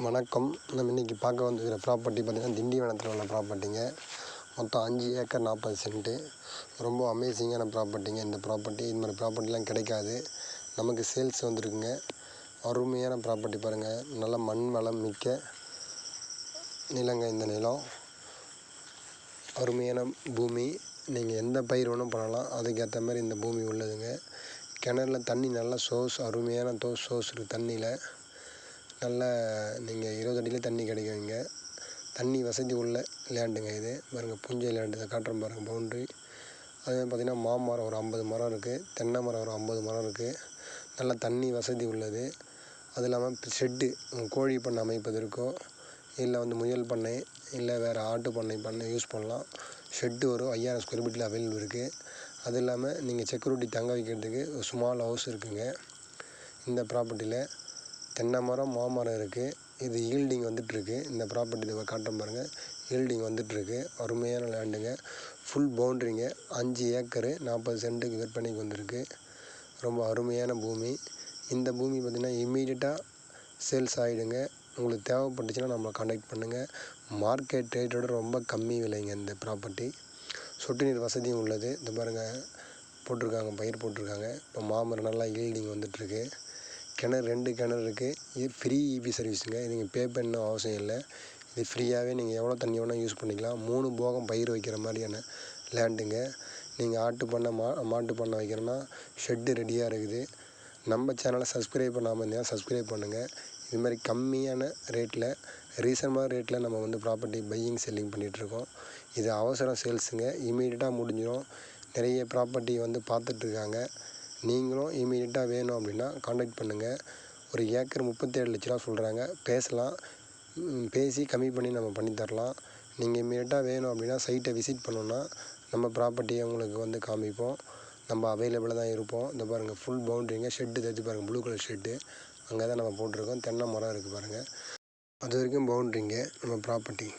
வணக்கம். நம்ம இன்றைக்கி பார்க்க வந்துருக்கிற ப்ராப்பர்ட்டி பார்த்திங்கன்னா திண்டிவனத்தில் உள்ள ப்ராப்பர்ட்டிங்க. மொத்தம் 5 ஏக்கர் 40 சென்ட்டு. ரொம்ப அமேசிங்கான ப்ராப்பர்ட்டிங்க. இந்த ப்ராப்பர்ட்டி இது மாதிரி ப்ராப்பர்ட்டிலாம் கிடைக்காது. நமக்கு சேல்ஸ் வந்துருக்குங்க. அருமையான ப்ராப்பர்ட்டி பாருங்கள். நல்ல மண் வளம் மிக்க நிலங்க. இந்த நிலம் அருமையான பூமி. நீங்கள் எந்த பயிர் வேணும் பண்ணலாம். அதுக்கேற்ற மாதிரி இந்த பூமி உள்ளதுங்க. கிணறுல தண்ணி நல்லா அருமையான சோர்ஸ் இருக்குது. தண்ணியில் நல்ல நீங்கள் 20 அடியில் தண்ணி கிடைக்குங்க. தண்ணி வசதி உள்ள லேண்டுங்க. இது பாருங்கள், பூஞ்சை லேண்டு. இதை காட்டுறோம் பாருங்கள், பவுண்ட்ரி. அதே பார்த்திங்கன்னா மாமரம் ஒரு 50 மரம் இருக்குது. தென்னை மரம் ஒரு 50 மரம் இருக்குது. நல்ல தண்ணி வசதி உள்ளது. அது இல்லாமல் ஷெட்டு, கோழி பண்ணை அமைப்பதற்கோ இல்லை முயல் பண்ணை இல்லை வேறு ஆட்டு பண்ணை யூஸ் பண்ணலாம். ஷெட்டு ஒரு 5000 ஸ்கொயர் ஃபீட்டில் அவைலபிள் இருக்குது. அது இல்லாமல் நீங்கள் செக்யூரிட்டி தங்க வைக்கிறதுக்கு ஒரு ஸ்மால் ஹவுஸ் இருக்குதுங்க. இந்த ப்ராப்பர்ட்டியில் தென்னை மரம் மாமரம் இருக்குது. இது ஈல்டிங் வந்துட்டுருக்கு. இந்த ப்ராப்பர்ட்டி இதை காட்டுறோம் பாருங்கள், ஈல்டிங் வந்துட்டுருக்கு. அருமையான லேண்டுங்க. ஃபுல் பவுண்ட்ரிங்க. 5 ஏக்கரு 40 சென்ட்டுக்கு விற்பனைக்கு வந்திருக்கு. ரொம்ப அருமையான பூமி. இந்த பூமி பார்த்திங்கன்னா இம்மீடியட்டாக சேல்ஸ் ஆகிடுங்க. உங்களுக்கு தேவைப்பட்டுச்சுன்னா நம்மளை கான்டாக்ட் பண்ணுங்கள். மார்க்கெட் ரேட்டோட ரொம்ப கம்மி விலைங்க இந்த ப்ராப்பர்ட்டி. சொட்டு நீர் வசதியும் உள்ளது. இந்த பாருங்கள், போட்டிருக்காங்க, பயிர் போட்டிருக்காங்க. இப்போ மாமரம் நல்லா ஈல்டிங் வந்துட்டுருக்கு. கிணறு 2 கிணறு இருக்குது. இது ஃப்ரீ இபி சர்வீஸுங்க. நீங்கள் பே பண்ண அவசியம் இல்லை. இது ஃப்ரீயாகவே நீங்கள் எவ்வளோ தண்ணி வேணால் யூஸ் பண்ணிக்கலாம். 3 போகம் பயிர் வைக்கிற மாதிரியான லேண்டுங்க. நீங்கள் ஆட்டு பண்ணை மாட்டு பண்ணை வைக்கிறோன்னா ஷெட்டு ரெடியாக இருக்குது. நம்ம சேனலை சப்ஸ்கிரைப் பண்ணாமல் இருந்தால் சப்ஸ்கிரைப் பண்ணுங்கள். இது மாதிரி கம்மியான ரேட்டில், ரீசனபிளான ரேட்டில் நம்ம ப்ராப்பர்ட்டி பையிங் செல்லிங் பண்ணிகிட்ருக்கோம். இது அவசரம் சேல்ஸுங்க. இமீடியட்டாக முடிஞ்சிடும். நிறைய ப்ராப்பர்ட்டி பார்த்துட்ருக்காங்க. நீங்களும் இமீடியட்டாக வேணும் அப்படின்னா கான்டாக்ட் பண்ணுங்கள். ஒரு ஏக்கர் 37 லட்ச ரூபா சொல்கிறாங்க. பேசலாம். பேசி கம்மி பண்ணி நம்ம பண்ணித்தரலாம். நீங்கள் இமீடியட்டாக வேணும் அப்படின்னா சைட்டை விசிட் பண்ணோன்னா நம்ம ப்ராப்பர்ட்டியை உங்களுக்கு காமிப்போம். நம்ம அவைலபிளாக தான் இருப்போம். இந்த பாருங்கள், ஃபுல் பவுண்ட்ரிங்க. ஷெட்டு தெரிஞ்சு பாருங்கள், ப்ளூ கலர் ஷெட்டு. அங்கே தான் நம்ம போட்டிருக்கோம். தென்னை மரம் இருக்குது பாருங்கள். அது வரைக்கும் பவுண்ட்ரிங்க நம்ம ப்ராப்பர்ட்டி.